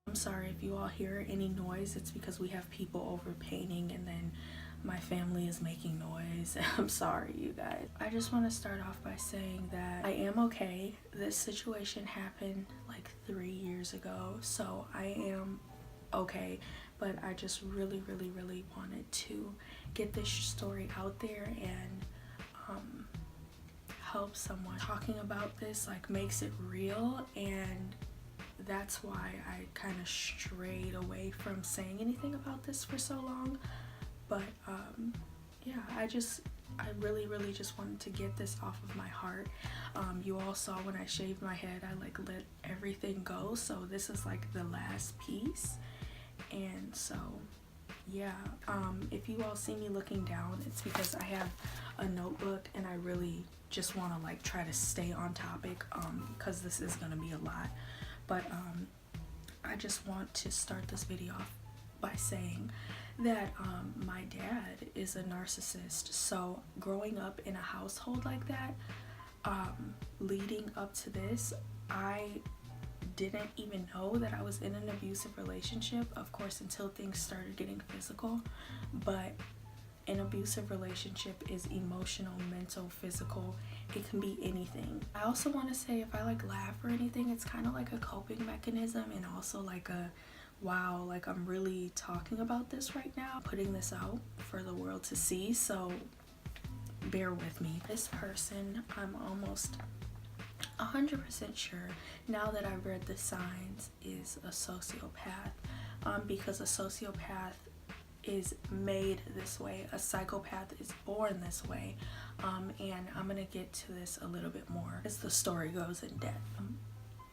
I'm sorry if you all hear any noise. It's because we have people over painting and then my family is making noise. I'm sorry, you guys. I just want to start off by saying that I am okay. This situation happened like 3 years ago, so I am okay, but I just really wanted to get this story out there and help someone. Talking about this like makes it real, and that's why I kind of strayed away from saying anything about this for so long. But yeah, I really just wanted to get this off of my heart. You all saw when I shaved my head, I like let everything go, so this is like the last piece. And so yeah, if you all see me looking down, it's because I have a notebook and I really just want to like try to stay on topic, because this is gonna be a lot. But I just want to start this video off by saying that my dad is a narcissist. So growing up in a household like that, leading up to this, I didn't even know that I was in an abusive relationship, of course, until things started getting physical. But an abusive relationship is emotional, mental, physical. It can be anything. I also want to say, if I like laugh or anything, it's kind of like a coping mechanism, and also like a wow, like I'm really talking about this right now, putting this out for the world to see, so bear with me. This person, I'm almost 100% sure now that I've read the signs, is a sociopath, because a sociopath is made this way, a psychopath is born this way, and I'm gonna get to this a little bit more as the story goes in depth.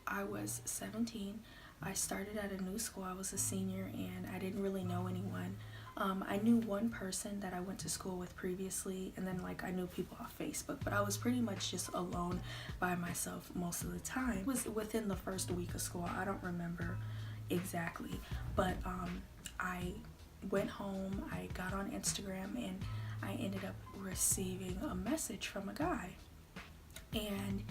I was 17. I started at a new school. I was a senior and I didn't really know anyone. I knew one person that I went to school with previously, and then like I knew people off Facebook, but I was pretty much just alone by myself most of the time. It was within the first week of school. I don't remember exactly, but I went home, I got on Instagram, and I ended up receiving a message from a guy, and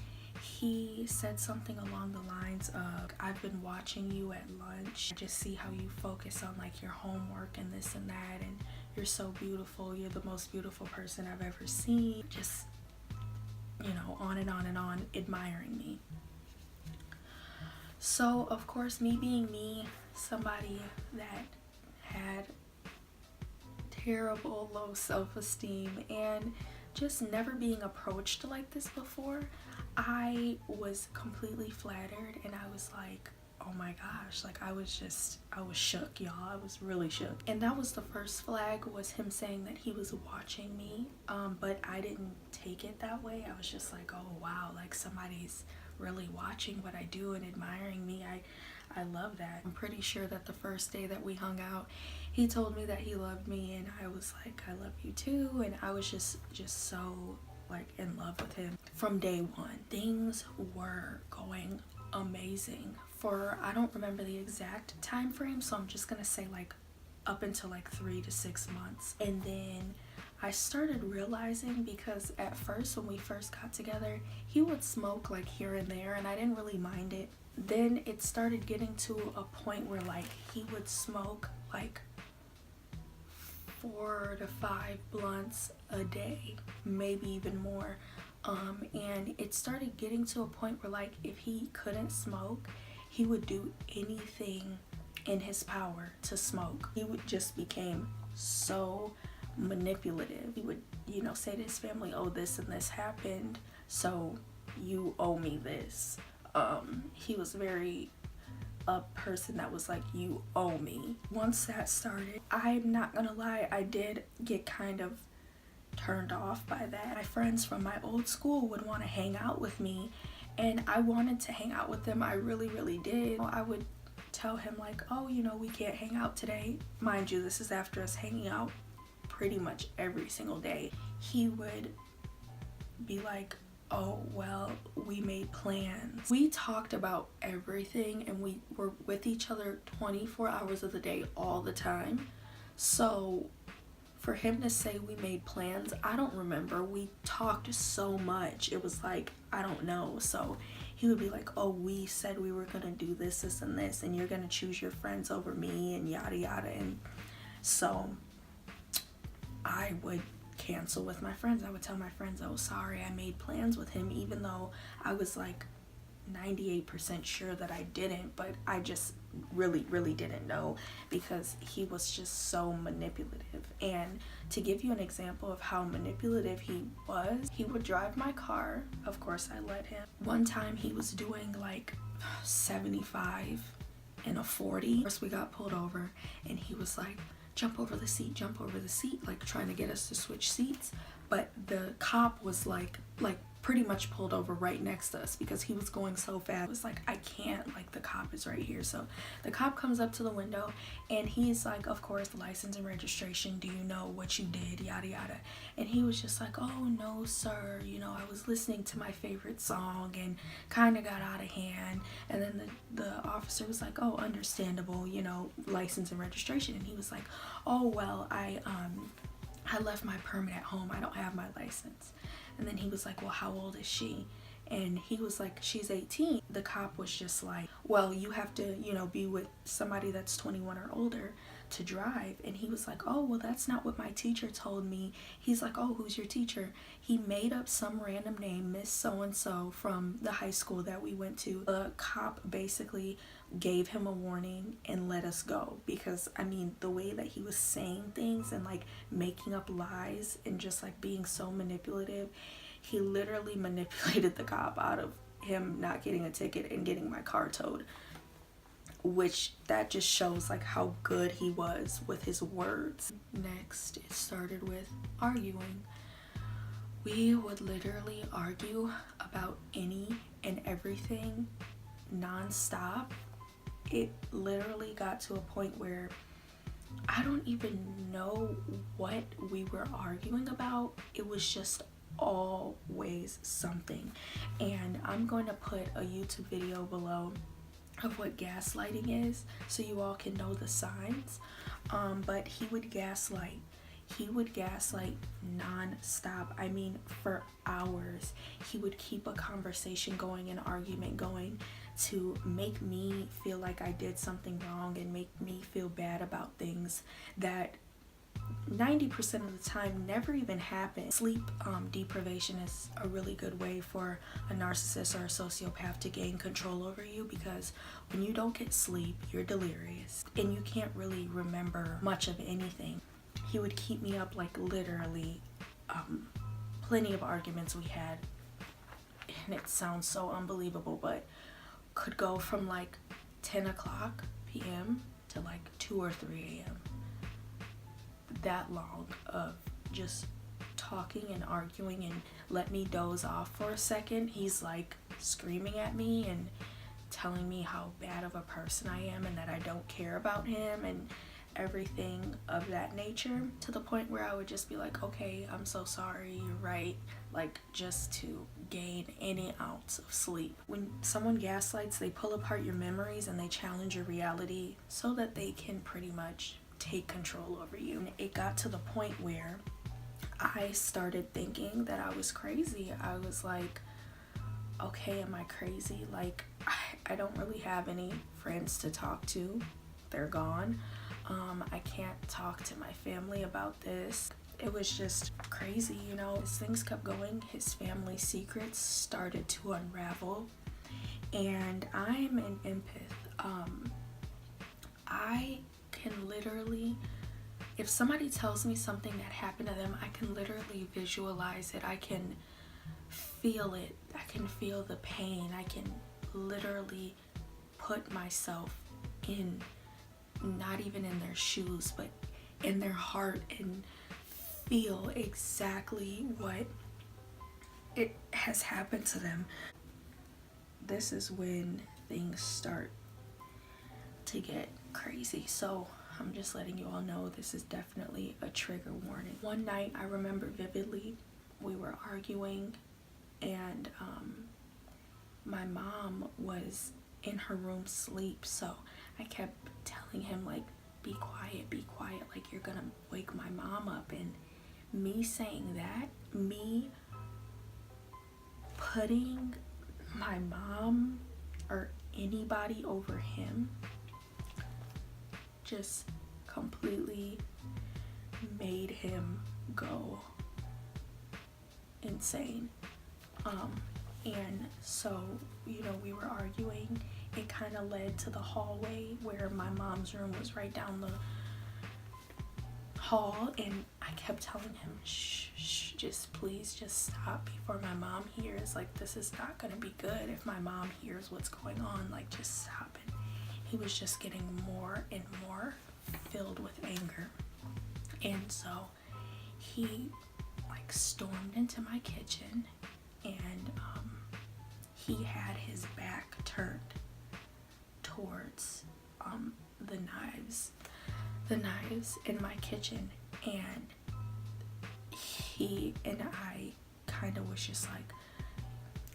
he said something along the lines of, I've been watching you at lunch. I just see how you focus on like your homework and this and that, and you're so beautiful. You're the most beautiful person I've ever seen. Just, you know, on and on and on, admiring me. So of course, me being me, somebody that had terrible low self-esteem and just never being approached like this before, I was completely flattered, and I was like, oh my gosh, like I was shook, y'all. I was really shook. And that was the first flag, was him saying that he was watching me, but I didn't take it that way. I was just like, oh wow, like somebody's really watching what I do and admiring me. I love that. I'm pretty sure that the first day that we hung out, he told me that he loved me, and I was like, I love you too. And I was just so like in love with him from day one. Things were going amazing for, I don't remember the exact time frame, so I'm just gonna say like up until like 3 to 6 months. And then I started realizing, because at first when we first got together, he would smoke like here and there, and I didn't really mind it. Then it started getting to a point where like he would smoke like 4 to 5 blunts a day, maybe even more, and it started getting to a point where like if he couldn't smoke, he would do anything in his power to smoke. He would just became so manipulative. He would, you know, say to his family, oh, this and this happened, so you owe me this. He was very a person that was like, you owe me. Once that started, I'm not gonna lie, I did get kind of turned off by that. My friends from my old school would want to hang out with me, and I wanted to hang out with them. I really did. I would tell him like, oh, you know, we can't hang out today. Mind you, this is after us hanging out pretty much every single day. He would be like, oh, well, we made plans. We talked about everything, and we were with each other 24 hours of the day all the time. So for him to say we made plans, I don't remember. We talked so much. It was like, I don't know. So he would be like, oh, we said we were gonna do this, this, and this, and you're gonna choose your friends over me, and yada yada. And so I would cancel with my friends. I would tell my friends, oh, sorry, I made plans with him, even though I was like 98% sure that I didn't, but I just really didn't know, because he was just so manipulative. And to give you an example of how manipulative he was, he would drive my car. Of course I let him. One time he was doing like 75 in a 40. First we got pulled over and he was like, jump over the seat, like trying to get us to switch seats. But the cop was like pretty much pulled over right next to us because he was going so fast. It was like, I can't, like the cop is right here. So the cop comes up to the window and he's like, of course, license and registration, do you know what you did, yada yada. And he was just like, oh no sir, you know, I was listening to my favorite song and kind of got out of hand. And then the officer was like, oh, understandable, you know, license and registration. And he was like, oh well, I left my permit at home, I don't have my license. And then he was like, well, how old is she? And he was like, she's 18. The cop was just like, well, you have to, you know, be with somebody that's 21 or older to drive. And he was like, oh, well, that's not what my teacher told me. He's like, oh, who's your teacher? He made up some random name, Miss So-and-so, from the high school that we went to. The cop basically gave him a warning and let us go, because I mean the way that he was saying things and like making up lies and just like being so manipulative, he literally manipulated the cop out of him not getting a ticket and getting my car towed, which that just shows like how good he was with his words. Next, it started with arguing. We would literally argue about any and everything non-stop. It literally got to a point where I don't even know what we were arguing about. It was just always something. And I'm going to put a YouTube video below of what gaslighting is so you all can know the signs. But he would gaslight. He would gaslight non-stop. I mean, for hours. He would keep a conversation going, an argument going, to make me feel like I did something wrong and make me feel bad about things that 90% of the time never even happen. Sleep deprivation is a really good way for a narcissist or a sociopath to gain control over you, because when you don't get sleep, you're delirious and you can't really remember much of anything. He would keep me up, like literally plenty of arguments we had, and it sounds so unbelievable, but could go from like 10 o'clock p.m. to like 2 or 3 a.m. That long of just talking and arguing, and let me doze off for a second. He's like screaming at me and telling me how bad of a person I am and that I don't care about him and everything of that nature, to the point where I would just be like, okay, I'm so sorry, you're right, like just to gain any ounce of sleep. When someone gaslights, they pull apart your memories and they challenge your reality so that they can pretty much take control over you. And it got to the point where I started thinking that I was crazy. I was like, okay, am I crazy? Like, I don't really have any friends to talk to. They're gone. I can't talk to my family about this. It was just crazy, you know. As things kept going, his family secrets started to unravel. And I'm an empath. I can literally, if somebody tells me something that happened to them, I can literally visualize it. I can feel it. I can feel the pain. I can literally put myself in, not even in their shoes, but in their heart, and feel exactly what it has happened to them. This is when things start to get crazy. So I'm just letting you all know this is definitely a trigger warning. One night I remember vividly, we were arguing, and my mom was in her room asleep, so I kept telling him like, be quiet, like you're gonna wake my mom up. And me saying that, me putting my mom or anybody over him just completely made him go insane. And so, you know, we were arguing. It kind of led to the hallway where my mom's room was right down the hall, and I kept telling him, shh, just please just stop before my mom hears. Like, this is not gonna be good if my mom hears what's going on. Like, just stop it. He was just getting more and more filled with anger. And so he like stormed into my kitchen, and he had his back turned towards the knives in my kitchen, and he and I kind of was just like,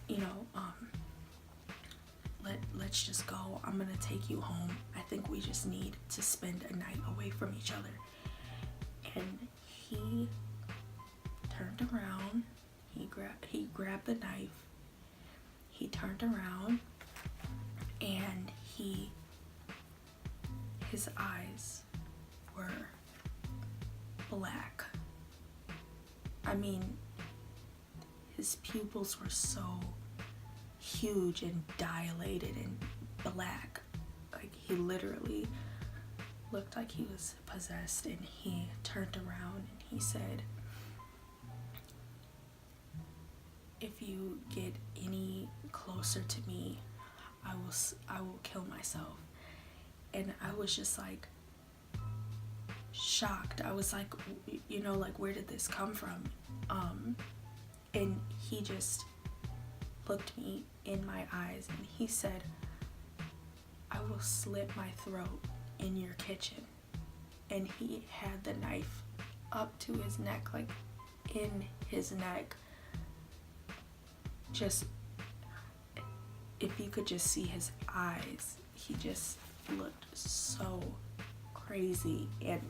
you know, let's just go. I'm gonna take you home. I think we just need to spend a night away from each other. And he turned around. He grabbed the knife. He turned around, and his eyes were black. I mean, his pupils were so huge and dilated and black. Like, he literally looked like he was possessed. And he turned around and he said, if you get any closer to me, I will kill myself. And I was just like shocked. I was like, you know, like, where did this come from? And he just looked me in my eyes and he said, I will slit my throat in your kitchen. And he had the knife up to his neck, like in his neck. Just, if you could just see his eyes, he just looked so crazy. And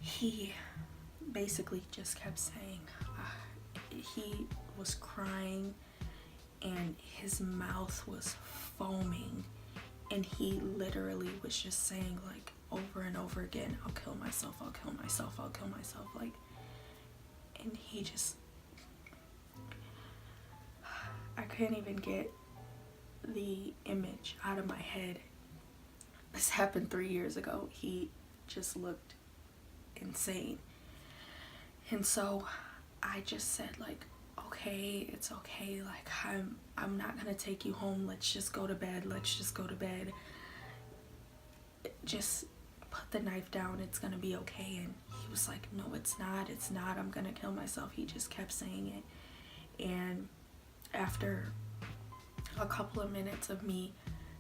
he basically just kept saying, he was crying and his mouth was foaming, and he literally was just saying, like, over and over again, I'll kill myself, I'll kill myself, I'll kill myself. Like, and he just, I can't even get the image out of my head. This happened 3 years ago. He just looked insane. And so I just said, like, okay, it's okay. Like, I'm not gonna take you home. Let's just go to bed. Let's just go to bed. Just put the knife down. It's gonna be okay. And he was like, no, it's not. It's not. I'm gonna kill myself. He just kept saying it. And after a couple of minutes of me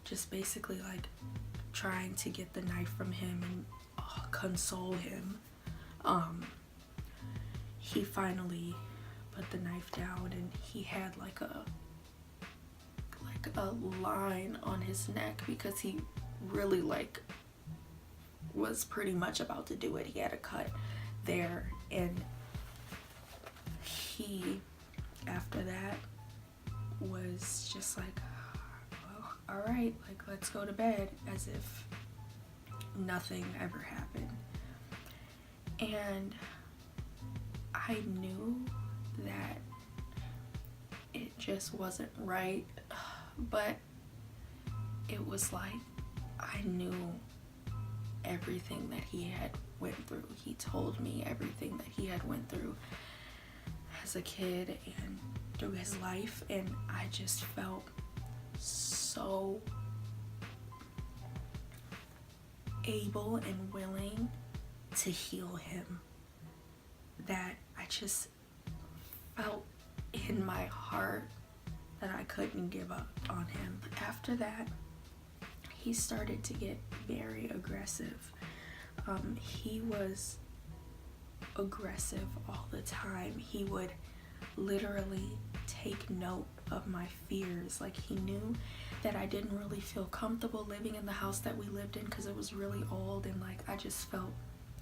just basically like trying to get the knife from him and console him, he finally put the knife down, and he had like a line on his neck because he really like was pretty much about to do it. He had a cut there, and he after that was just like, well, all right, like, let's go to bed, as if nothing ever happened. And I knew that it just wasn't right, but it was like I knew everything that he had went through. He told me everything that he had went through as a kid and through his life, and I just felt so able and willing to heal him that I just felt in my heart that I couldn't give up on him. After that, he started to get very aggressive. He was aggressive all the time. He would literally take note of my fears. Like, he knew that I didn't really feel comfortable living in the house that we lived in because it was really old, and like I just felt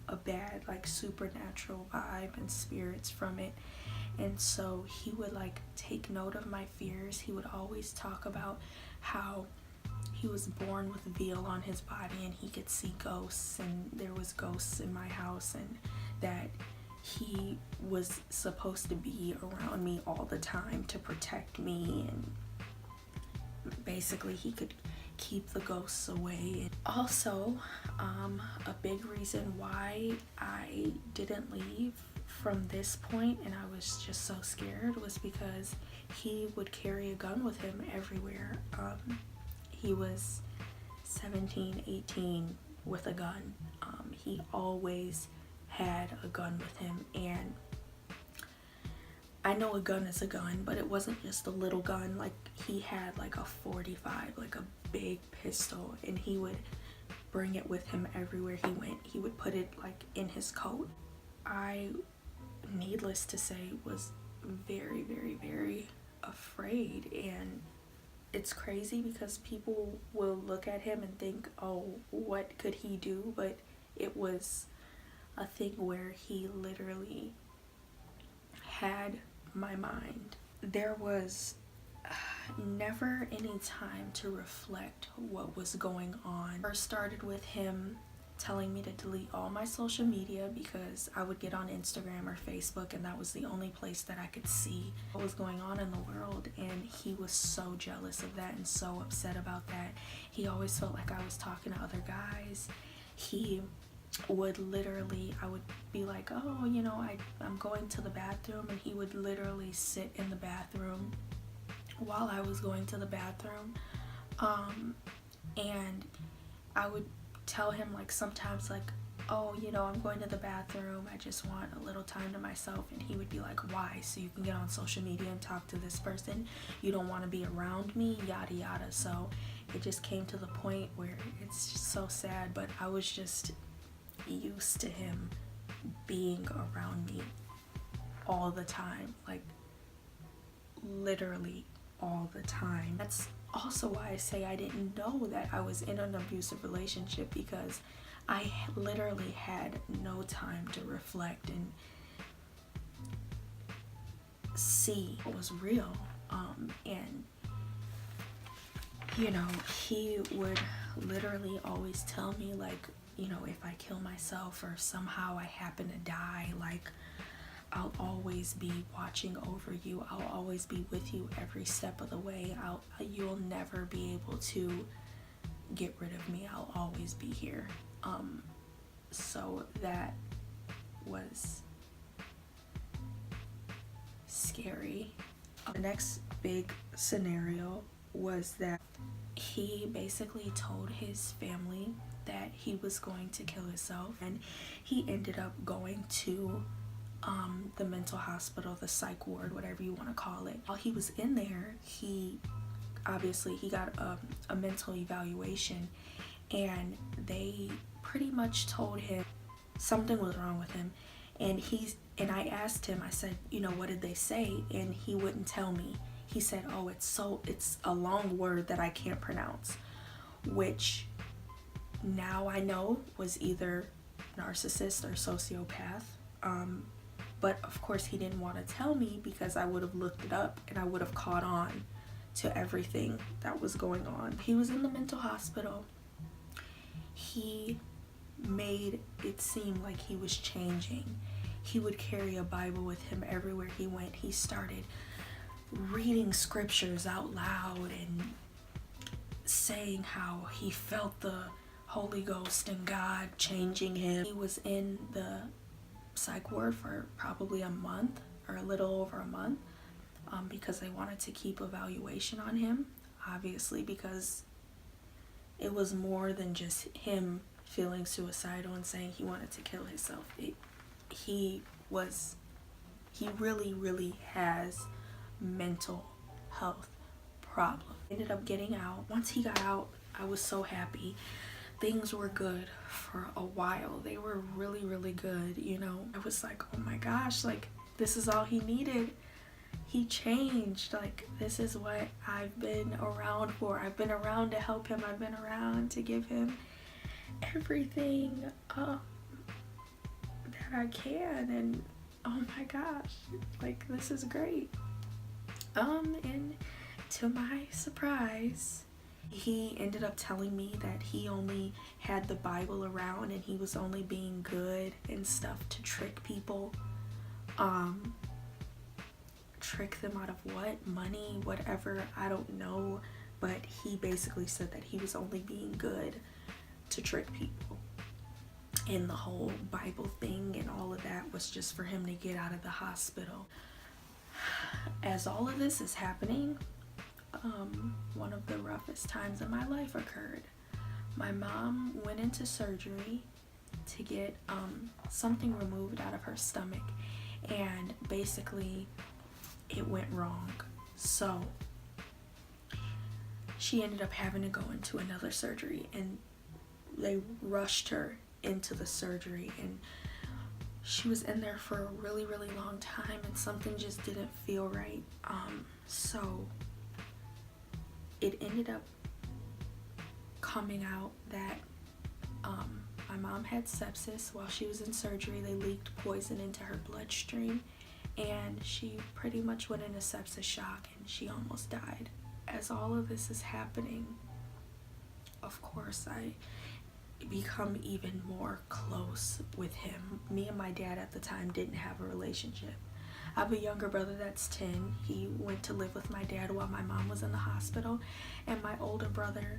a bad like supernatural vibe and spirits from it. And so he would like take note of my fears. He would always talk about how he was born with veil on his body and he could see ghosts, and there was ghosts in my house, and that he was supposed to be around me all the time to protect me, and basically he could keep the ghosts away. Also, a big reason why I didn't leave from this point and I was just so scared was because he would carry a gun with him everywhere. He was 17, 18 with a gun. He always had a gun with him, and I know a gun is a gun, but it wasn't just a little gun. Like, he had like a 45, like a big pistol, and he would bring it with him everywhere he went. He would put it like in his coat. I, needless to say, was very, very, very afraid. And it's crazy because people will look at him and think, oh, what could he do? But it was a thing where he literally had my mind. There was never any time to reflect what was going on. First started with him telling me to delete all my social media because I would get on Instagram or Facebook and that was the only place that I could see what was going on in the world, and he was so jealous of that and so upset about that. He always felt like I was talking to other guys. He would literally, I would be like, oh, you know, I'm going to the bathroom, and he would literally sit in the bathroom while I was going to the bathroom, and I would tell him like sometimes like, oh, you know, I'm going to the bathroom, I just want a little time to myself, and he would be like, why? So you can get on social media and talk to this person, you don't want to be around me, yada yada. So it just came to the point where it's just so sad, but I was just used to him being around me all the time, like literally all the time. That's also why I say I didn't know that I was in an abusive relationship, because I literally had no time to reflect and see what was real. And you know, he would literally always tell me like, you know, if I kill myself or somehow I happen to die, like, I'll always be watching over you. I'll always be with you every step of the way. You'll never be able to get rid of me. I'll always be here. So that was scary. The next big scenario was that he basically told his family that he was going to kill himself, and he ended up going to the mental hospital, the psych ward, whatever you want to call it. While he was in there, he got a mental evaluation, and they pretty much told him something was wrong with him. And I asked him, I said, you know, what did they say? And he wouldn't tell me. He said, oh, it's a long word that I can't pronounce, which now I know was either narcissist or sociopath. But of course he didn't want to tell me, because I would have looked it up and I would have caught on to everything that was going on. He was in the mental hospital. He made it seem like he was changing. He would carry a Bible with him everywhere he went. He started reading scriptures out loud and saying how he felt the Holy Ghost and God changing him. He was in the psych ward for probably a month or a little over a month, because they wanted to keep evaluation on him, obviously, because it was more than just him feeling suicidal and saying he wanted to kill himself. He really, really has mental health problems. Ended up getting out. Once he got out, I was so happy. Things were good for a while. They were really, really good, you know. I was like, oh my gosh, like, this is all he needed. He changed. Like, this is what I've been around for. I've been around to help him. I've been around to give him everything that I can. And oh my gosh, like this is great. And to my surprise, he ended up telling me that he only had the Bible around and he was only being good and stuff to trick people. Trick them out of what? Money, whatever, I don't know. But he basically said that he was only being good to trick people. And the whole Bible thing and all of that was just for him to get out of the hospital. As all of this is happening, one of the roughest times in my life occurred. My mom went into surgery to get something removed out of her stomach, and basically it went wrong. So she ended up having to go into another surgery, and they rushed her into the surgery, and she was in there for a really, really long time, and something just didn't feel right. So it ended up coming out that my mom had sepsis while she was in surgery. They leaked poison into her bloodstream, and she pretty much went into sepsis shock, and she almost died. As all of this is happening, of course, I become even more close with him. Me and my dad at the time didn't have a relationship. I have a younger brother that's 10. He went to live with my dad while my mom was in the hospital, and my older brother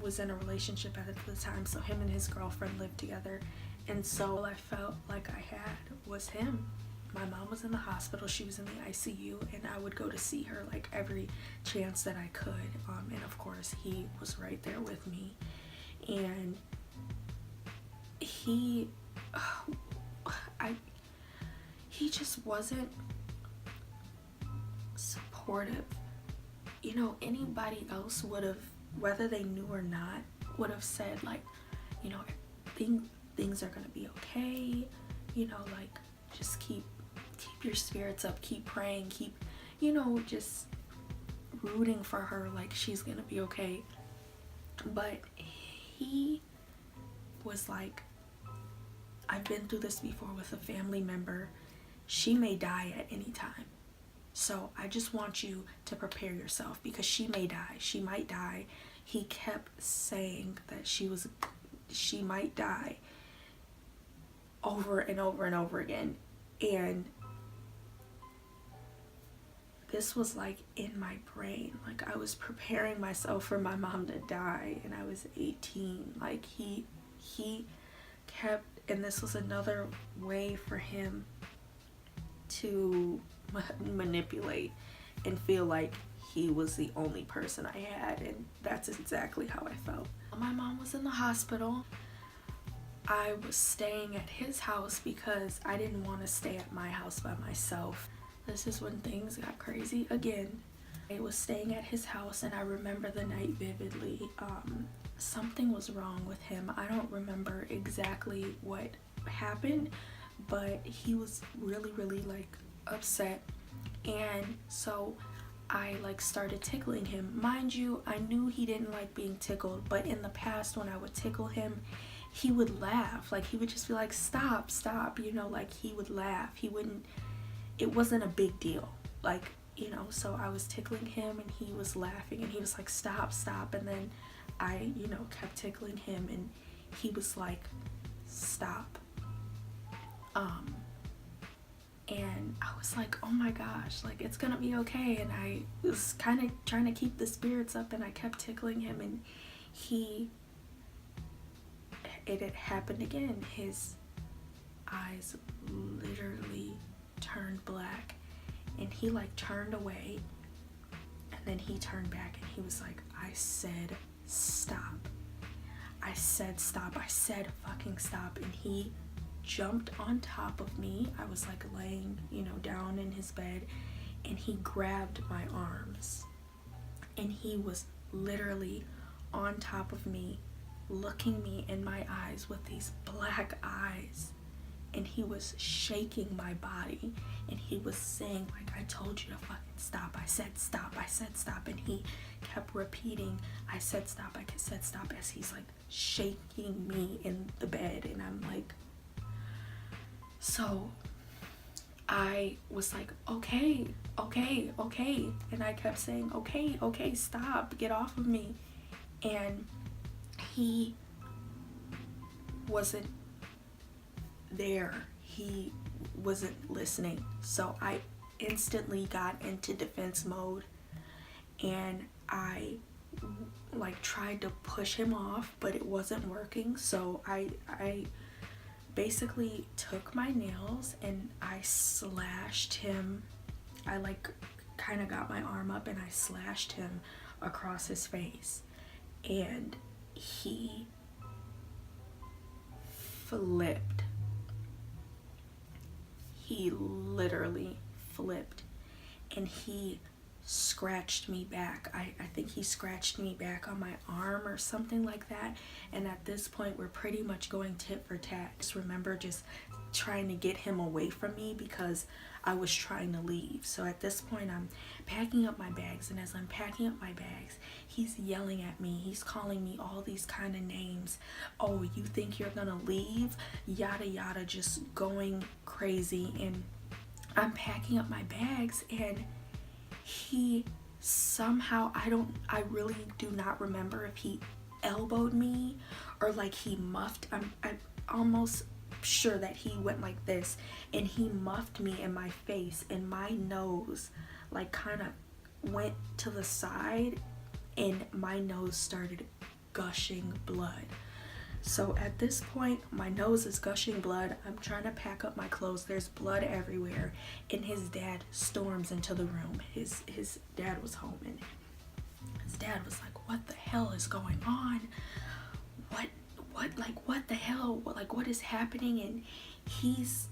was in a relationship at the time, so him and his girlfriend lived together. And so all I felt like I had was him. My mom was in the hospital, she was in the ICU, and I would go to see her like every chance that I could. And of course he was right there with me. And he just wasn't supportive. You know, anybody else would have, whether they knew or not, would have said like, you know, things are gonna be okay, you know, like just keep your spirits up, keep praying, keep, you know, just rooting for her, like she's gonna be okay. But he was like, I've been through this before with a family member. She may die at any time. So I just want you to prepare yourself because she may die. She might die. He kept saying that she might die over and over and over again. And this was like in my brain. Like I was preparing myself for my mom to die, and I was 18. Like he kept, and this was another way for him to manipulate and feel like he was the only person I had, and that's exactly how I felt. My mom was in the hospital. I was staying at his house because I didn't want to stay at my house by myself. This is when things got crazy again. I was staying at his house, and I remember the night vividly. Something was wrong with him. I don't remember exactly what happened, but he was really, really like upset. And so I like started tickling him. Mind you, I knew he didn't like being tickled, but in the past when I would tickle him, he would laugh. Like he would just be like, stop, you know, like he would laugh. It wasn't a big deal, like, you know. So I was tickling him and he was laughing, and he was like, stop, and then I, you know, kept tickling him, and he was like, stop. And I was like, oh my gosh, like it's gonna be okay. And I was kind of trying to keep the spirits up, and I kept tickling him, and it had happened again. His eyes literally turned black, and he like turned away, and then he turned back, and he was like, I said stop. I said stop. I said fucking stop. And he jumped on top of me. I was like laying, you know, down in his bed, and he grabbed my arms, and he was literally on top of me, looking me in my eyes with these black eyes, and he was shaking my body, and he was saying like, I told you to fucking stop. I said stop. I said stop. And he kept repeating, I said stop. I said stop, as he's like shaking me in the bed. And I'm like, so I was like, okay, okay, okay. And I kept saying, okay, okay, stop, get off of me. And he wasn't there. He wasn't listening. So I instantly got into defense mode, and I like tried to push him off, but it wasn't working. So I basically took my nails and I slashed him. I like kind of got my arm up and I slashed him across his face, and he flipped. He literally flipped, and he scratched me back. I think he scratched me back on my arm or something like that. And at this point, we're pretty much going tit for tat. Just remember just trying to get him away from me because I was trying to leave. So at this point, I'm packing up my bags, and as I'm packing up my bags, he's yelling at me. He's calling me all these kind of names. Oh, you think you're gonna leave? Yada yada, just going crazy. And I'm packing up my bags, and he somehow, I really do not remember if he elbowed me or like he muffed. I'm almost sure that he went like this, and he muffed me in my face, and my nose like kind of went to the side, and my nose started gushing blood. So at this point, my nose is gushing blood. I'm trying to pack up my clothes. There's blood everywhere. And his dad storms into the room. His dad was home, and his dad was like, what the hell is going on? What the hell? What is happening? And he's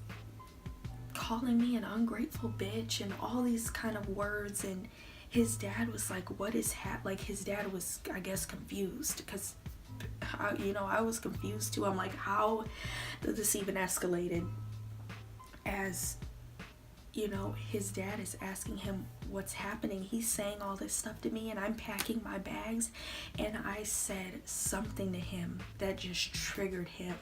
calling me an ungrateful bitch and all these kind of words. And his dad was like, what is his dad was, I guess, confused, because I was confused too. I'm like, how did this even escalated? As his dad is asking him what's happening. He's saying all this stuff to me, and I'm packing my bags, and I said something to him that just triggered him.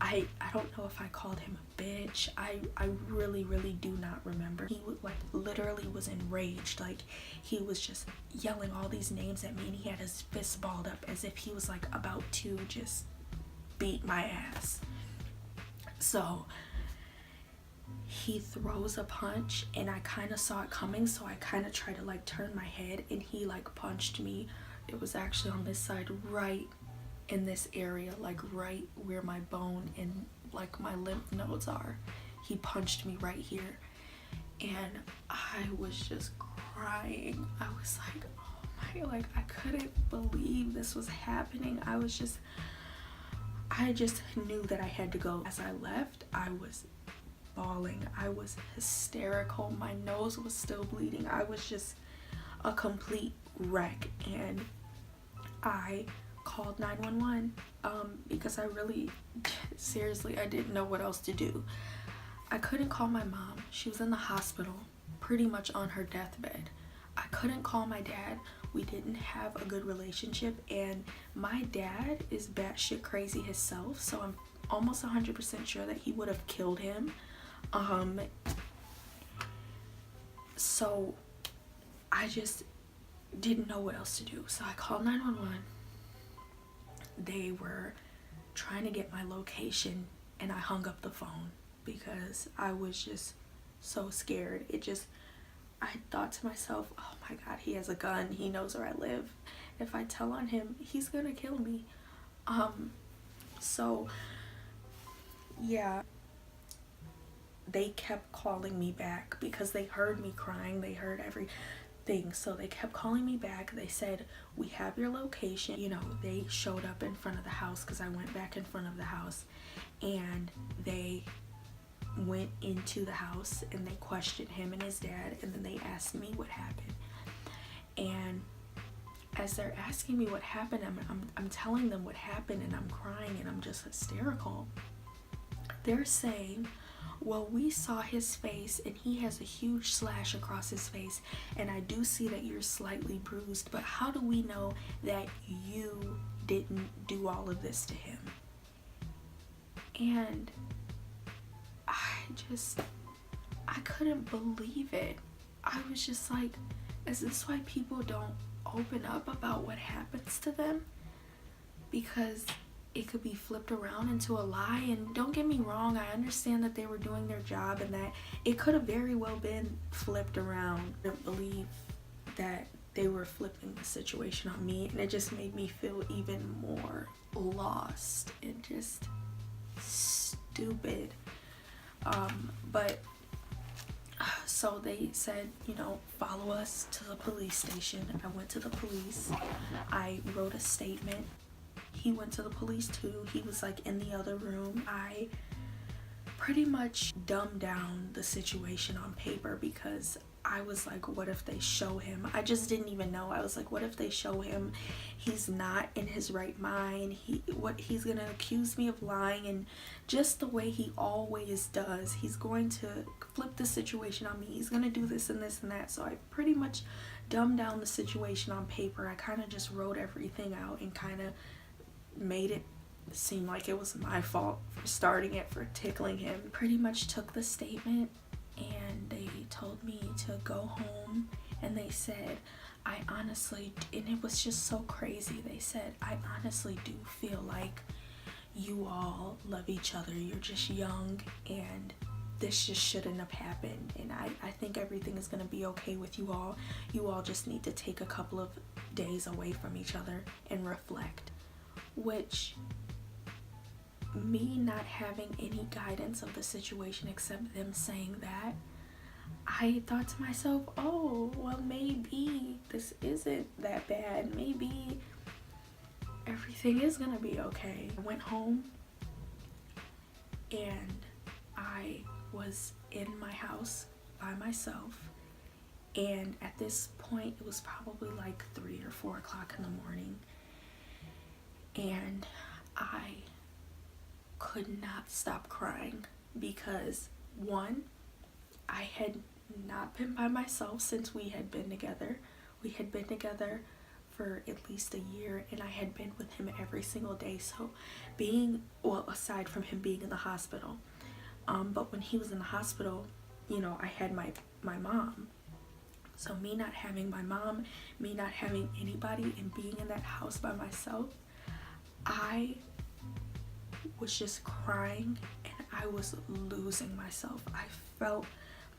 I don't know if I called him a bitch. I really do not remember. He literally was enraged. Like, he was just yelling all these names at me, and he had his fist balled up as if he was like about to just beat my ass. So he throws a punch, and I kind of saw it coming, so I kind of tried to like turn my head, and he like punched me. It was actually on this side, right in this area, like right where my bone and like my lymph nodes are. He punched me right here, and I was just crying. I was like, oh my, I couldn't believe this was happening. I just knew that I had to go. As I left, I was bawling. I was hysterical. My nose was still bleeding. I was just a complete wreck, and I called 911 because I really, seriously, I didn't know what else to do. I couldn't call my mom. She was in the hospital, pretty much on her deathbed. I couldn't call my dad. We didn't have a good relationship, and my dad is batshit crazy himself, so I'm almost 100% sure that he would have killed him. So I just didn't know what else to do. So I called 911. They were trying to get my location, and I hung up the phone because I was just so scared. I thought to myself, oh my God, he has a gun. He knows where I live. If I tell on him, he's gonna kill me. So yeah, they kept calling me back because they heard me crying. They heard everything. So they kept calling me back. They said, we have your location. They showed up in front of the house because I went back in front of the house, and they went into the house and they questioned him and his dad, and then they asked me what happened. And as they're asking me what happened, I'm telling them what happened, and I'm crying, and I'm just hysterical. They're saying, well, we saw his face, and he has a huge slash across his face, and I do see that you're slightly bruised, but how do we know that you didn't do all of this to him? I couldn't believe it. I was just like, is this why people don't open up about what happens to them? Because it could be flipped around into a lie. And don't get me wrong, I understand that they were doing their job and that it could have very well been flipped around. I didn't believe that they were flipping the situation on me, and it just made me feel even more lost and just stupid. But so they said, you know, follow us to the police station. I went to the police. I wrote a statement. He went to the police too. He was like in the other room. I pretty much dumbed down the situation on paper because I was like, what if they show him? I just didn't even know. I was like, what if they show him he's not in his right mind? He's gonna accuse me of lying, and just the way he always does, he's going to flip the situation on me. He's gonna do this and this and that. So I pretty much dumbed down the situation on paper. I kind of just wrote everything out and kind of made it seem like it was my fault for starting it, for tickling him. Pretty much took the statement and they told me to go home, and they said, I honestly, and it was just so crazy, they said, I honestly do feel like you all love each other. You're just young and this just shouldn't have happened, and I think everything is going to be okay with you all. You all just need to take a couple of days away from each other and reflect. Which, me not having any guidance of the situation except them saying that, I thought to myself, oh, well, maybe this isn't that bad. Maybe everything is gonna be okay. I went home and I was in my house by myself, and at this point it was probably like 3 or 4 o'clock in the morning, and I could not stop crying because, one, I had not been by myself since we had been together. We had been together for at least a year, and I had been with him every single day. So aside from him being in the hospital, but when he was in the hospital, you know, I had my mom. So me not having my mom, me not having anybody, and being in that house by myself, I was just crying and I was losing myself. I felt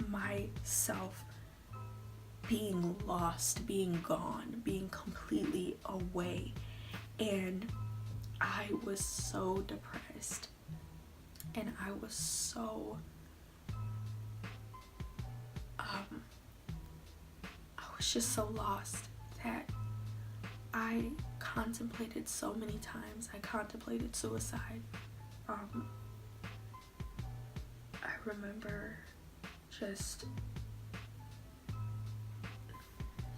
myself being lost, being gone, being completely away, and I was so depressed, and I was so I was just so lost that I contemplated so many times. I contemplated suicide. I remember just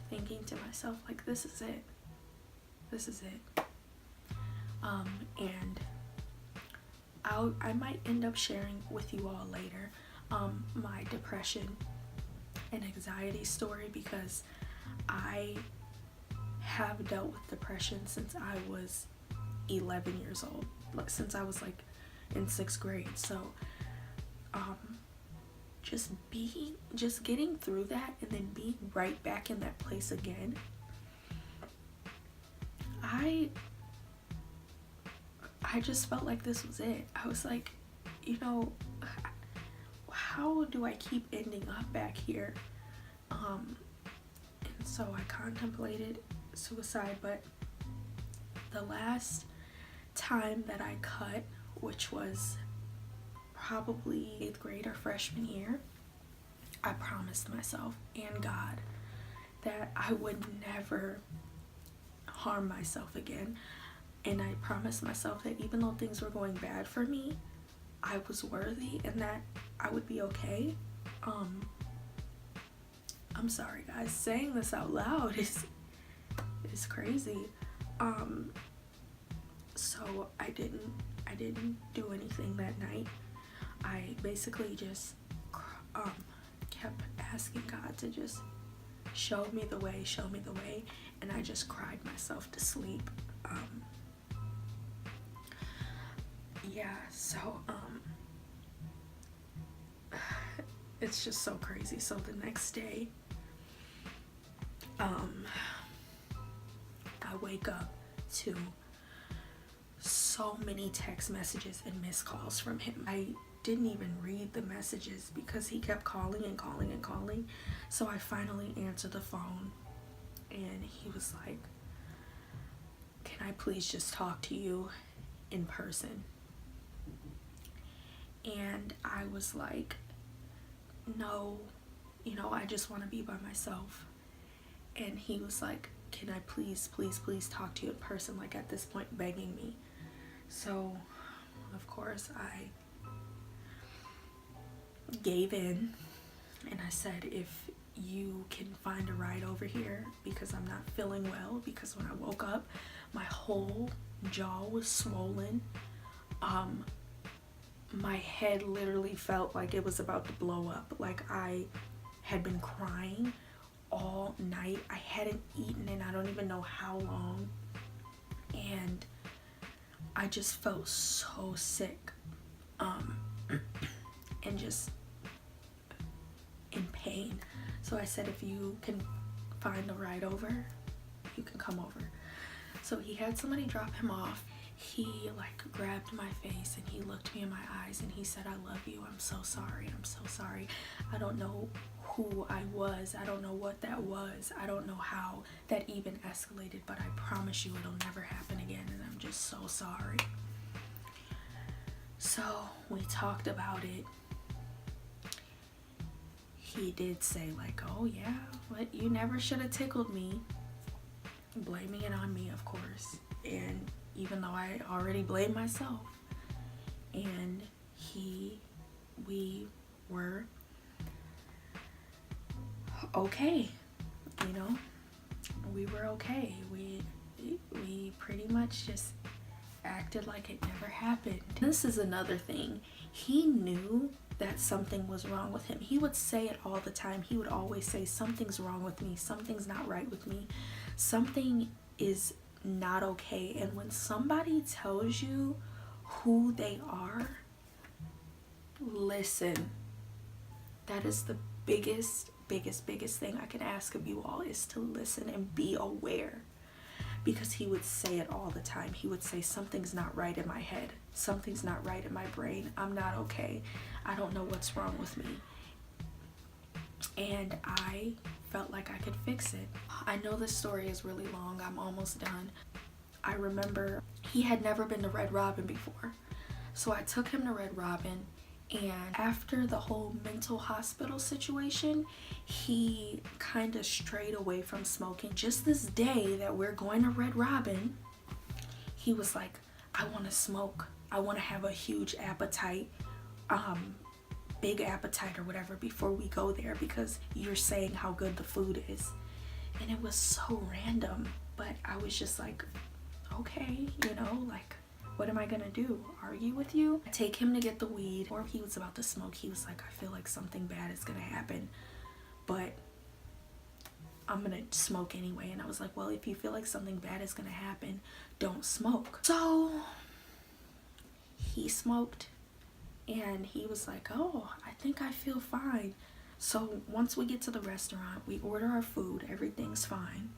thinking to myself, like, this is it. This is it. And I might end up sharing with you all later my depression and anxiety story, because I have dealt with depression since I was 11 years old, since I was like in 6th grade. So just getting through that and then being right back in that place again, I just felt like this was it. I was like, you know, how do I keep ending up back here? And so I contemplated suicide, but the last time that I cut, which was probably 8th grade or freshman year, I promised myself and God that I would never harm myself again. And I promised myself that even though things were going bad for me, I was worthy and that I would be okay. I'm sorry guys, saying this out loud is crazy. So I didn't do anything that night. I basically just kept asking God to just show me the way, and I just cried myself to sleep. So it's just so crazy. So the next day, I wake up to so many text messages and missed calls from him. I didn't even read the messages because he kept calling and calling and calling. So I finally answered the phone, and he was like, "Can I please just talk to you in person?" And I was like, "No, I just want to be by myself." And he was like, "Can I please talk to you in person?" Like at this point begging me. So of course I gave in, and I said, "If you can find a ride over here, because I'm not feeling well." Because when I woke up, my whole jaw was swollen. My head literally felt like it was about to blow up. Like I had been crying all night. I hadn't eaten in I don't even know how long, and I just felt so sick, and just in pain. So I said, "If you can find a ride over, you can come over." So he had somebody drop him off. He like grabbed my face and he looked me in my eyes and he said, "I love you. I'm so sorry. I'm so sorry. I don't know who I was. I don't know what that was. I don't know how that even escalated, but I promise you it'll never happen again, and I'm just so sorry." So we talked about it. He did say like, "Oh yeah, but you never should have tickled me," blaming it on me, of course. And even though I already blamed myself, and we were okay, we were okay. We pretty much just acted like it never happened. This is another thing. He knew that something was wrong with him. He would say it all the time. He would always say, "Something's wrong with me. Something's not right with me. Something is not okay." And when somebody tells you who they are, listen. That is the biggest thing I can ask of you all, is to listen and be aware. Because he would say it all the time. He would say, "Something's not right in my head. Something's not right in my brain. I'm not okay. I don't know what's wrong with me." And I felt like I could fix it. I know this story is really long. I'm almost done. I remember he had never been to Red Robin before. So I took him to Red Robin, and after the whole mental hospital situation, he kind of strayed away from smoking. Just this day that we're going to Red Robin, he was like, "I want to smoke. I want to have a huge appetite, big appetite or whatever before we go there, because you're saying how good the food is." And it was so random, but I was just like, okay, like, what am I gonna do? Argue with you? Take him to get the weed. Or if he was about to smoke, he was like, "I feel like something bad is gonna happen, but I'm gonna smoke anyway." And I was like, "Well, if you feel like something bad is gonna happen, don't smoke." So he smoked, and he was like, "Oh, I think I feel fine." So once we get to the restaurant, we order our food, everything's fine.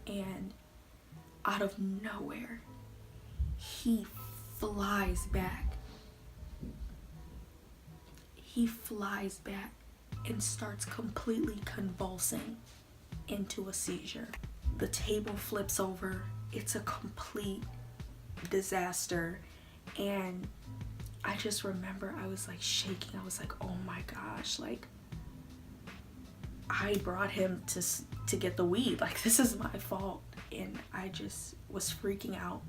And out of nowhere, he flies back. He flies back and starts completely convulsing into a seizure. The table flips over. It's a complete disaster. And I just remember I was like shaking. I was like, "Oh my gosh, like, I brought him to get the weed. Like, this is my fault." And I just was freaking out.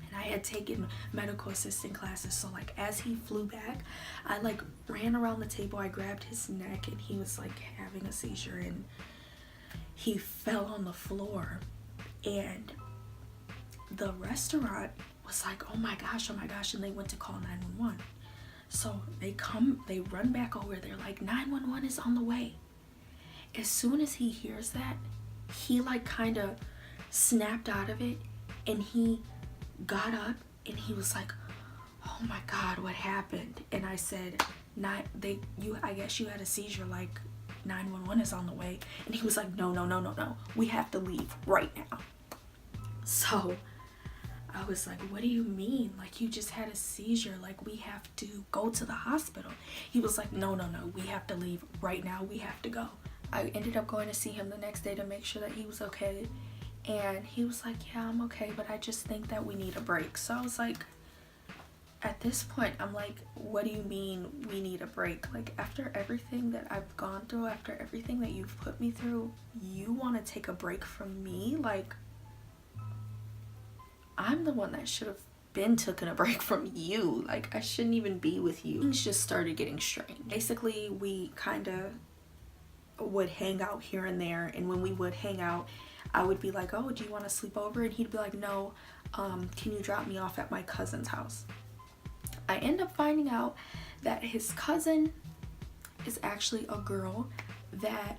And I had taken medical assistant classes, so like as he flew back, I like ran around the table. I grabbed his neck, and he was like having a seizure, and he fell on the floor. And the restaurant was like, oh my gosh, and they went to call 911. So they run back over. They're like, 911 is on the way. As soon as he hears that, he like kind of snapped out of it, and he got up and he was like, "Oh my God, what happened?" And I said, I guess you had a seizure, like 911 is on the way. And he was like, no, no, no, no, no, we have to leave right now. So I was like, what do you mean? Like, you just had a seizure, like we have to go to the hospital. He was like, no, no, no, we have to leave right now, we have to go. I ended up going to see him the next day to make sure that he was okay, and he was like, yeah, I'm okay, but I just think that we need a break. So I was like, at this point, I'm like, what do you mean we need a break? Like, after everything that I've gone through, after everything that you've put me through, you want to take a break from me? Like, I'm the one that should have been taking a break from you. Like, I shouldn't even be with you. Things just started getting strange. Basically, we kind of would hang out here and there, and when we would hang out, I would be like, oh, do you want to sleep over? And he'd be like, no, can you drop me off at my cousin's house? I end up finding out that his cousin is actually a girl that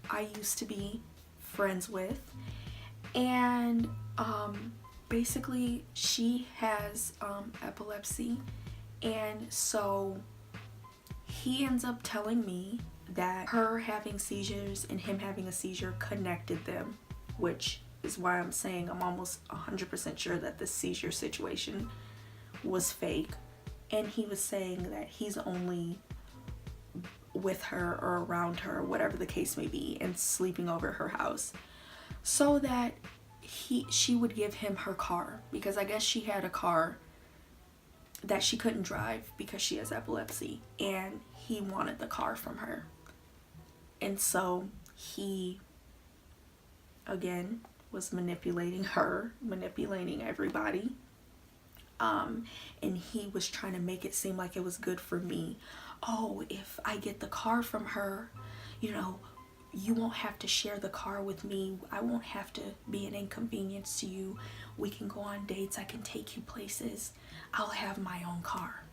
I used to be friends with, and basically she has epilepsy, and so he ends up telling me that her having seizures and him having a seizure connected them, which is why I'm saying I'm almost 100% sure that the seizure situation was fake. And he was saying that he's only with her or around her, whatever the case may be, and sleeping over her house, so that she would give him her car, because I guess she had a car that she couldn't drive because she has epilepsy, and he wanted the car from her. And so he, again, was manipulating her, manipulating everybody. And he was trying to make it seem like it was good for me. Oh, if I get the car from her, you know, you won't have to share the car with me. I won't have to be an inconvenience to you. We can go on dates. I can take you places. I'll have my own car.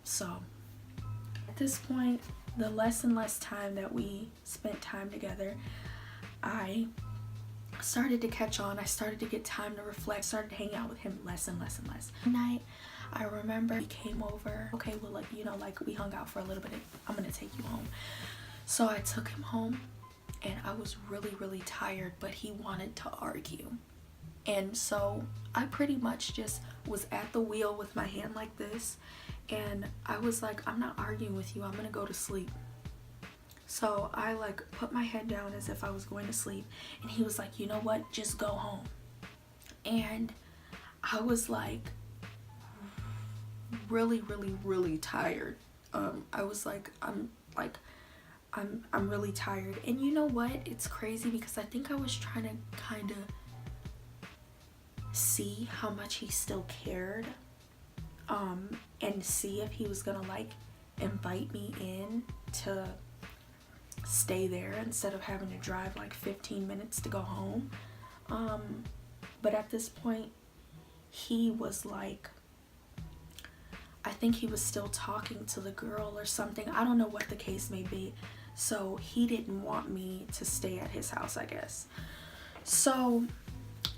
So at this point, the less and less time that we spent time together, I started to catch on. I started to get time to reflect, started hanging out with him less and less and less. One night, I remember he came over. Okay, well, like, you know, like, we hung out for a little bit. I'm gonna take you home. So I took him home, and I was really, really tired, but he wanted to argue. And so I pretty much just was at the wheel with my hand like this, and I was like, I'm not arguing with you, I'm gonna go to sleep. So I like put my head down as if I was going to sleep, and he was like, you know what, just go home. And I was like really, really, really tired. I was like, I'm really tired. And you know what, it's crazy because I think I was trying to kind of see how much he still cared, and see if he was gonna like invite me in to stay there instead of having to drive like 15 minutes to go home. But at this point, he was like, I think he was still talking to the girl or something. I don't know what the case may be. So he didn't want me to stay at his house, I guess. So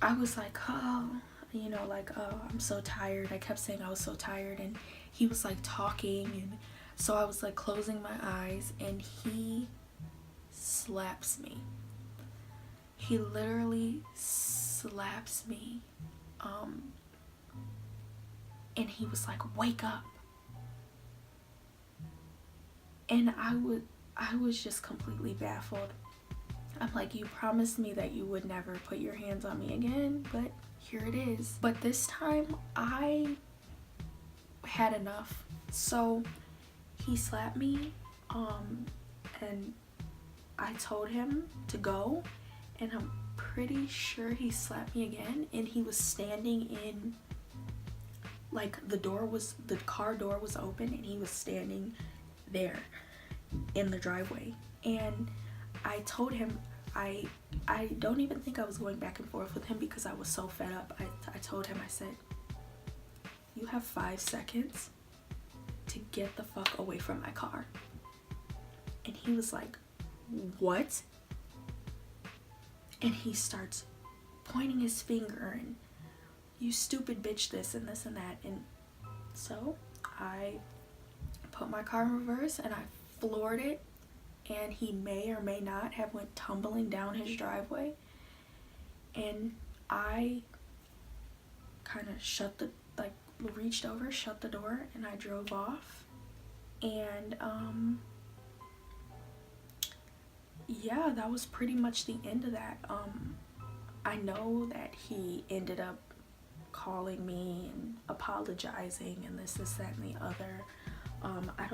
I was like, oh, you know, like, oh, I'm so tired. I kept saying I was so tired, and he was like talking, and so I was like closing my eyes, and he slaps me. He literally slaps me, and he was like, wake up. And I was just completely baffled. I'm like, you promised me that you would never put your hands on me again, but here it is. But this time I had enough. So he slapped me, and I told him to go, and I'm pretty sure he slapped me again, and he was standing in, like, the car door was open, and he was standing there in the driveway. And I told him, I don't even think I was going back and forth with him because I was so fed up. I told him, I said, you have 5 seconds to get the fuck away from my car. And he was like, what? And he starts pointing his finger and, you stupid bitch, this and this and that. And so I put my car in reverse and I floored it, and he may or may not have went tumbling down his driveway. And I kind of reached over, shut the door, and I drove off. And yeah, that was pretty much the end of that. I know that he ended up calling me and apologizing and this, that, and the other. I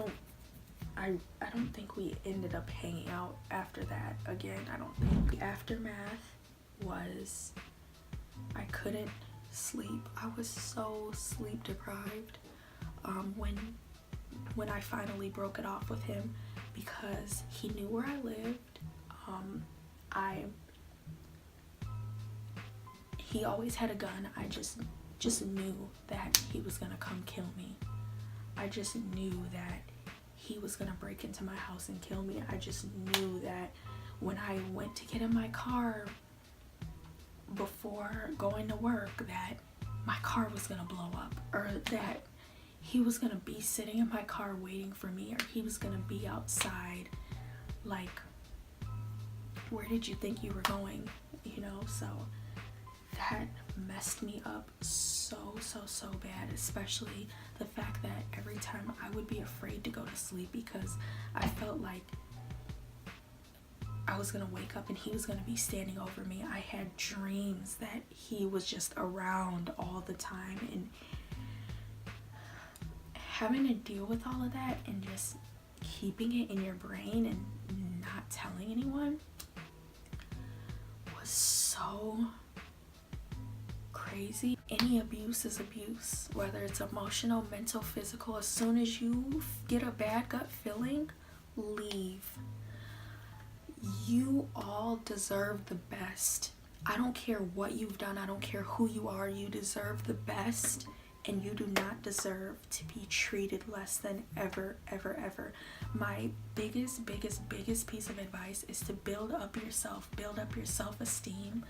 don't think we ended up hanging out after that again. I don't think. The aftermath was I couldn't sleep. I was so sleep deprived when I finally broke it off with him, because he knew where I lived. He always had a gun. I just knew that he was gonna come kill me. I just knew that he was gonna break into my house and kill me. I just knew that when I went to get in my car before going to work, that my car was gonna blow up, or that he was gonna be sitting in my car waiting for me, or he was gonna be outside like, where did you think you were going? You know, so that messed me up so bad, especially the fact that every time I would be afraid to go to sleep because I felt like I was gonna wake up and he was gonna be standing over me. I had dreams that he was just around all the time, and having to deal with all of that and just keeping it in your brain and not telling anyone was so crazy. Any abuse is abuse, whether it's emotional, mental, physical. As soon as you get a bad gut feeling, leave. You all deserve the best. I don't care what you've done. I don't care who you are. You deserve the best, and you do not deserve to be treated less than ever. My biggest piece of advice is to build up yourself, build up your self-esteem.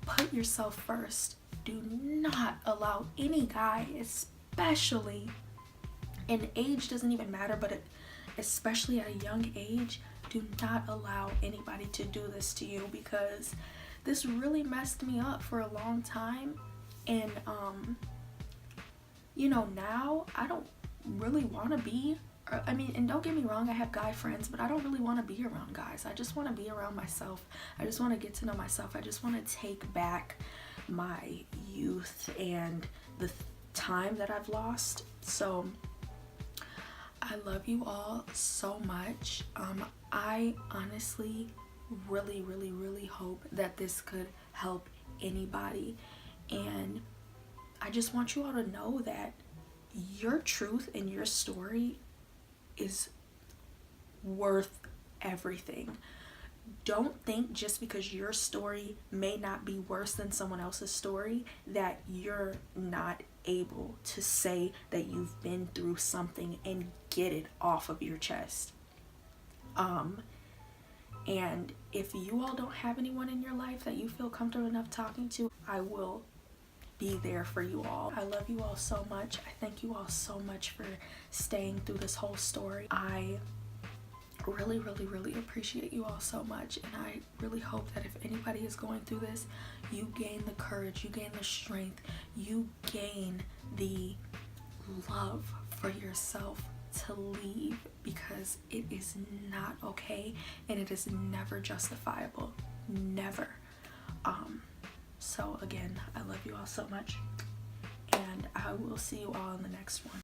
Put yourself first. Do not allow any guy, especially, and age doesn't even matter, but especially at a young age, do not allow anybody to do this to you, because this really messed me up for a long time. And you know, now I don't really want to be, I mean, and don't get me wrong, I have guy friends, but I don't really want to be around guys. I just want to be around myself. I just want to get to know myself. I just want to take back my youth and the time that I've lost. So I love you all so much. I honestly really hope that this could help anybody, and I just want you all to know that your truth and your story is worth everything. Don't think just because your story may not be worse than someone else's story that you're not able to say that you've been through something and get it off of your chest. And if you all don't have anyone in your life that you feel comfortable enough talking to, I will be there for you all. I love you all so much. I thank you all so much for staying through this whole story. I really appreciate you all so much, and I really hope that if anybody is going through this, you gain the courage, you gain the strength, you gain the love for yourself to leave, because it is not okay and it is never justifiable. Never. So again, I love you all so much, and I will see you all in the next one.